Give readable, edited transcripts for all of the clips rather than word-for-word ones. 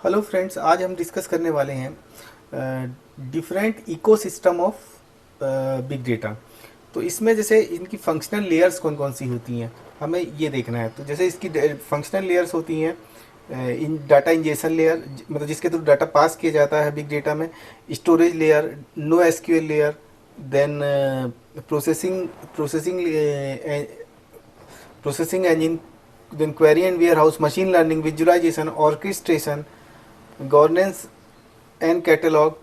Hello friends, आज हम discuss करने वाले हैं different ecosystem of big data. तो इसमें जैसे इनकी फंक्शनल लेयर्स कौन कौन सी होती हैं हमें ये देखना है। तो जैसे इसकी फंक्शनल लेयर्स होती हैं, इन डाटा इंजेशन लेयर, मतलब जिसके थ्रू डाटा पास किया जाता है बिग डेटा में, storage layer, no SQL layer, then processing processing processing engine, then query and warehouse, machine learning, visualisation, orchestration, governance and catalog,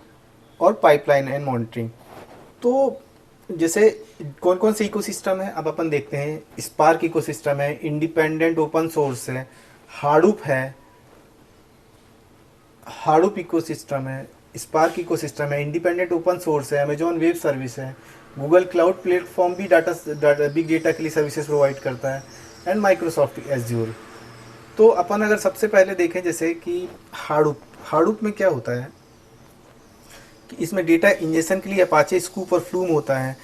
और pipeline and monitoring. तो जैसे कौन कौन से इकोसिस्टम है अब अपन देखते हैं। स्पार्क इकोसिस्टम है, इंडिपेंडेंट ओपन सोर्स है, हाडूप है, हाडूप इकोसिस्टम है, स्पार्क इकोसिस्टम है, इंडिपेंडेंट ओपन सोर्स है, अमेजॉन वेब सर्विस है, गूगल क्लाउड प्लेटफॉर्म भी डाटा बिग डेटा के लिए सर्विसेज प्रोवाइड करता है, एंड माइक्रोसॉफ्ट एज्योर। तो अपन अगर सबसे पहले देखें जैसे कि हाडूप, हाडूप में क्या होता है कि इसमें डेटा इंजेक्शन के लिए अपाचे स्कूप और फ्लूम होता है,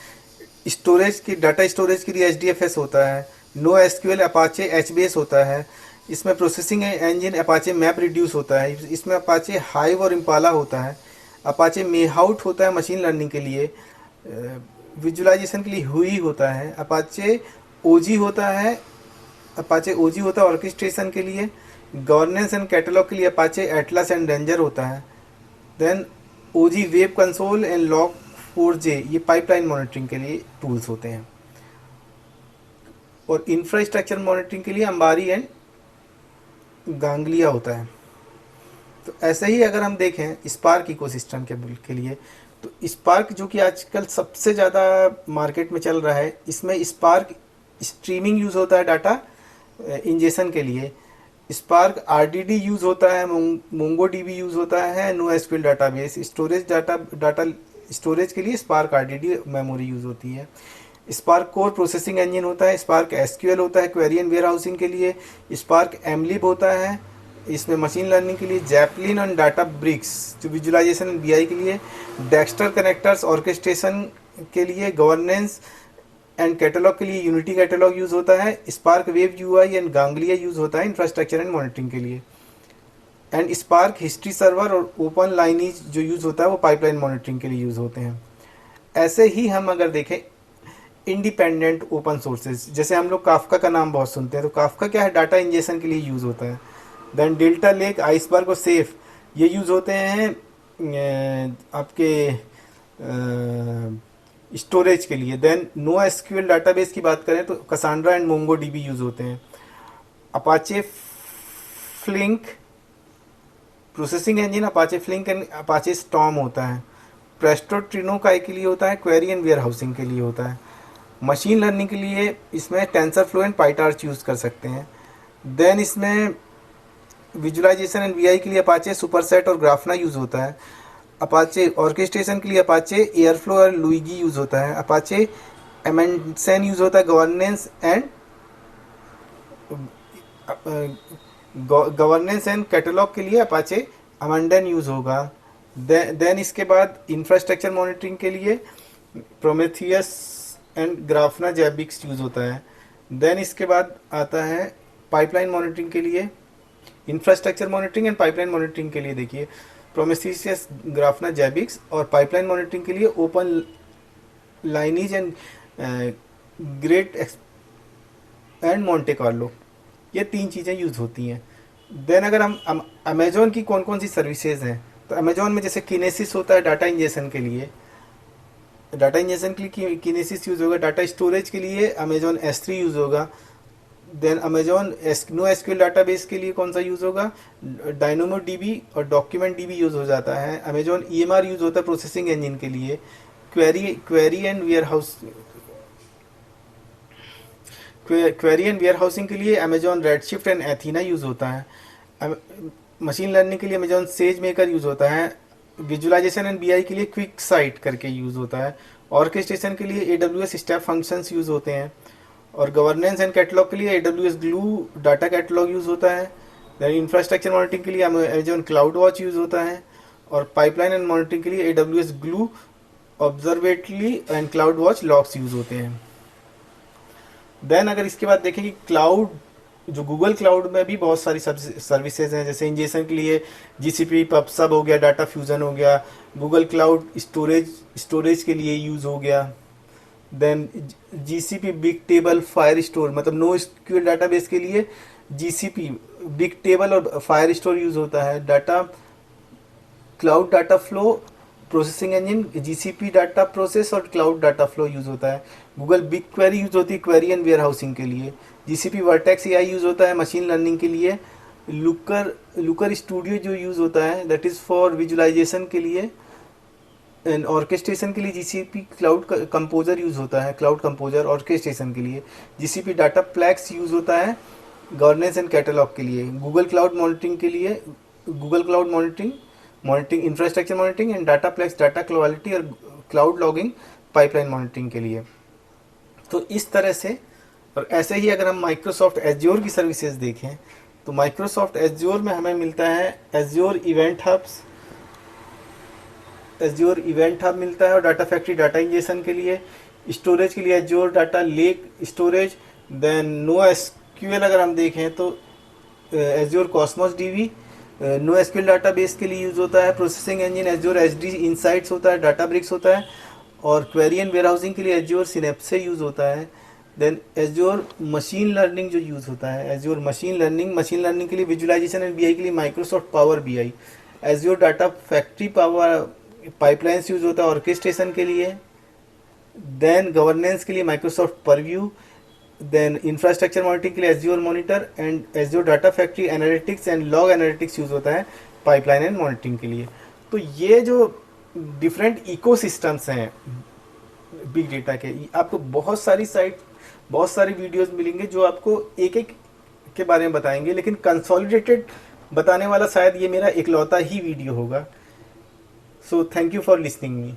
स्टोरेज की डाटा स्टोरेज के लिए एच होता है, नो एसक्यूएल अपाचे एच होता है, इसमें processing engine Apache map reduce होता है, इसमें अपाचे हाइव और इम्पाला होता है, अपाचे मेहाउट होता है मशीन लर्निंग के लिए, विजुअलाइजेशन के लिए हुई होता है, अपाचे ओजी होता है, अपाचे ओजी होता है ऑर्केस्ट्रेशन के लिए, गवर्नेंस एंड कैटलॉग के लिए अपाचे एटलस एंड रेंजर होता है, then Oozie web console and log 4J ये पाइपलाइन मॉनिटरिंग के लिए टूल्स होते हैं, और इंफ्रास्ट्रक्चर मॉनिटरिंग के लिए अंबारी एंड गांगलिया होता है। तो ऐसे ही अगर हम देखें स्पार्क इकोसिस्टम के लिए, तो स्पार्क जो कि आजकल सबसे ज़्यादा मार्केट में चल रहा है, इसमें स्पार्क स्ट्रीमिंग यूज़ होता है डाटा इंजेक्शन के लिए, स्पार्क आरडीडी यूज़ होता है, मोंगो डीबी यूज़ होता है, no SQL database, storage data storage के लिए स्पार्क आरडीडी मेमोरी यूज़ होती है, स्पार्क कोर प्रोसेसिंग इंजन होता है, स्पार्क एसक्यूएल होता है क्वेरी एंड वेयर हाउसिंग के लिए, स्पार्क एमलिब होता है इसमें मशीन लर्निंग के लिए, जैपलिन और डाटा ब्रिक्स जो विजुअलाइजेशन एंड बीआई के लिए, डेक्स्टर कनेक्टर्स ऑर्केस्ट्रेशन के लिए, गवर्नेंस एंड कैटलॉग के लिए यूनिटी कैटलॉग यूज़ होता है, Spark web UI and Ganglia use होता है इंफ्रास्ट्रक्चर एंड मॉनिटरिंग के लिए, एंड स्पार्क हिस्ट्री सर्वर और ओपन लाइनेज जो यूज़ होता है वो पाइपलाइन मॉनिटरिंग के लिए यूज़ होते हैं। ऐसे ही हम अगर देखें इंडिपेंडेंट ओपन सोर्सेज, जैसे हम लोग काफ्का का नाम बहुत सुनते हैं, तो काफ्का क्या है, डाटा इंजेक्शन के लिए यूज़ होता है। देन डेल्टा लेक, आइसबर्ग और सेफ ये यूज़ होते हैं आपके स्टोरेज के लिए। देन नो एसक्यूएल डाटाबेस की बात करें तो Cassandra and MongoDB use होते हैं। Apache Flink processing engine, Apache Flink and Apache Storm होता है। प्रेस्टो ट्रिनो काय के लिए होता है, क्वेरी एंड वेयर हाउसिंग के लिए होता है। मशीन लर्निंग के लिए इसमें टेंसर फ्लो एंड पाइटार्च यूज़ कर सकते हैं। देन इसमें विजुअलाइजेशन एंड वीआई के लिए अपाचे सुपरसेट और ग्राफना यूज़ होता है। अपाचे ऑर्केस्ट्रेशन के लिए अपाचे एयरफ्लो और लुइगी यूज़ होता है। अपाचे एमेंडसन यूज़ होता है गवर्नेंस एंड कैटलॉग के लिए अपाचे अमेंडन यूज़ होगा। देन इसके बाद इंफ्रास्ट्रक्चर मॉनिटरिंग के लिए प्रोमेथियस एंड ग्राफना जैबिक्स यूज़ होता है। देन इसके बाद आता है पाइपलाइन मॉनिटरिंग के लिए, infrastructure monitoring and pipeline monitoring के लिए देखिए प्रोमेथियस, ग्राफना जैबिक्स, और पाइपलाइन मॉनिटरिंग के लिए open lineage and great and Monte Carlo, ये तीन चीज़ें यूज़ होती हैं। देन अगर हम अमेजोन की कौन कौन सी सर्विसेज हैं, तो अमेजोन में जैसे किनेसिस होता है डाटा इंजेक्शन के लिए, डाटा इंजेक्शन के लिए किनेसिस यूज़ होगा। डाटा स्टोरेज के लिए अमेजोन S3 यूज़ होगा। Then Amazon no SQL database के लिए कौन सा यूज़ होगा, डायनोमो डीबी और डॉक्यूमेंट डीबी यूज़ हो जाता है। अमेजोन EMR यूज़ होता है प्रोसेसिंग इंजन के लिए। Query and warehouse query and warehousing के लिए Amazon Redshift and Athena use होता है। मशीन लर्निंग के लिए अमेजोन सेज मेकर यूज़ होता है। विजुअलाइजेशन एंड बीआई के लिए क्विक साइट करके यूज़ होता है। ऑर्केस्ट्रेशन के लिए AWS स्टेप फंक्शंस यूज़ होते हैं। और गवर्नेंस एंड कैटलॉग के लिए AWS glue data catalogue use होता है। देन इंफ्रास्ट्रक्चर मॉनिटरिंग के लिए अमेजोन क्लाउड वॉच यूज़ होता है। और पाइपलाइन एंड मॉनिटरिंग के लिए AWS Glue observability and CloudWatch logs use होते हैं। देन अगर इसके बाद देखें कि क्लाउड जो गूगल क्लाउड में भी बहुत सारी सर्विसेज हैं, जैसे इंजेक्शन के लिए जीसीपी पबसब हो गया, डाटा फ्यूजन हो गया, गूगल क्लाउड स्टोरेज के लिए यूज़ हो गया, then GCP Bigtable Firestore, मतलब नो एसक्यूएल डाटाबेस के लिए जीसीपी बिग टेबल और फायर स्टोर यूज़ होता है। Data cloud Dataflow processing engine GCP data process और क्लाउड डाटा फ्लो यूज़ होता है। गूगल बिग क्वेरी यूज़ होती है क्वेरी एंड वेयर हाउसिंग के लिए। जीसीपी वर्टेक्स एआई यूज़ होता है मशीन लर्निंग के लिए। लुकर स्टूडियो जो यूज़ होता है दैट इज़ फॉर विजुअलाइजेशन के लिए। एंड ऑर्केस्ट्रेशन के लिए जीसीपी क्लाउड कंपोजर यूज़ होता है, क्लाउड कंपोजर ऑर्केस्ट्रेशन के लिए। जीसीपी डाटा प्लेक्स यूज़ होता है गवर्नेंस एंड कैटलॉग के लिए। गूगल क्लाउड मॉनिटरिंग के लिए Google cloud monitoring infrastructure monitoring and Dataplex data quality और क्लाउड लॉगिंग पाइपलाइन मॉनिटरिंग के लिए। तो इस तरह से, और ऐसे ही अगर हम माइक्रोसॉफ्ट एज्योर की सर्विसेज देखें तो माइक्रोसॉफ्ट एज्योर में हमें मिलता है एज्योर इवेंट हब मिलता है और डाटा फैक्ट्री डाटा इंजेक्शन के लिए। स्टोरेज के लिए Azure data lake storage. Then no SQL अगर हम देखें तो Azure Cosmos DB no SQL database के लिए यूज़ होता है। Processing engine Azure HD insights होता है, डाटा ब्रिक्स होता है। और क्वेरी एंड वेयरहाउसिंग के लिए एज्योर सिनेप्स यूज़ होता है। देन एज्योर मशीन लर्निंग जो यूज़ होता है एज्योर मशीन लर्निंग के लिए विजुअलाइजेशन एंड बीआई के लिए Microsoft Power BI. Azure data factory power pipelines use होता है ऑर्केस्ट्रेशन के लिए। देन गवर्नेंस के लिए Microsoft Purview. Then infrastructure monitoring के लिए Azure monitor and Azure data factory analytics and log analytics use होता है पाइपलाइन एंड मॉनिटरिंग के लिए। तो ये जो डिफरेंट इकोसिस्टम्स हैं बिग डेटा के, आपको बहुत सारी वीडियोस मिलेंगे जो आपको एक एक के बारे में बताएंगे, लेकिन कंसोलिडेटेड बताने वाला शायद ये मेरा इकलौता ही वीडियो होगा। So thank you for listening me.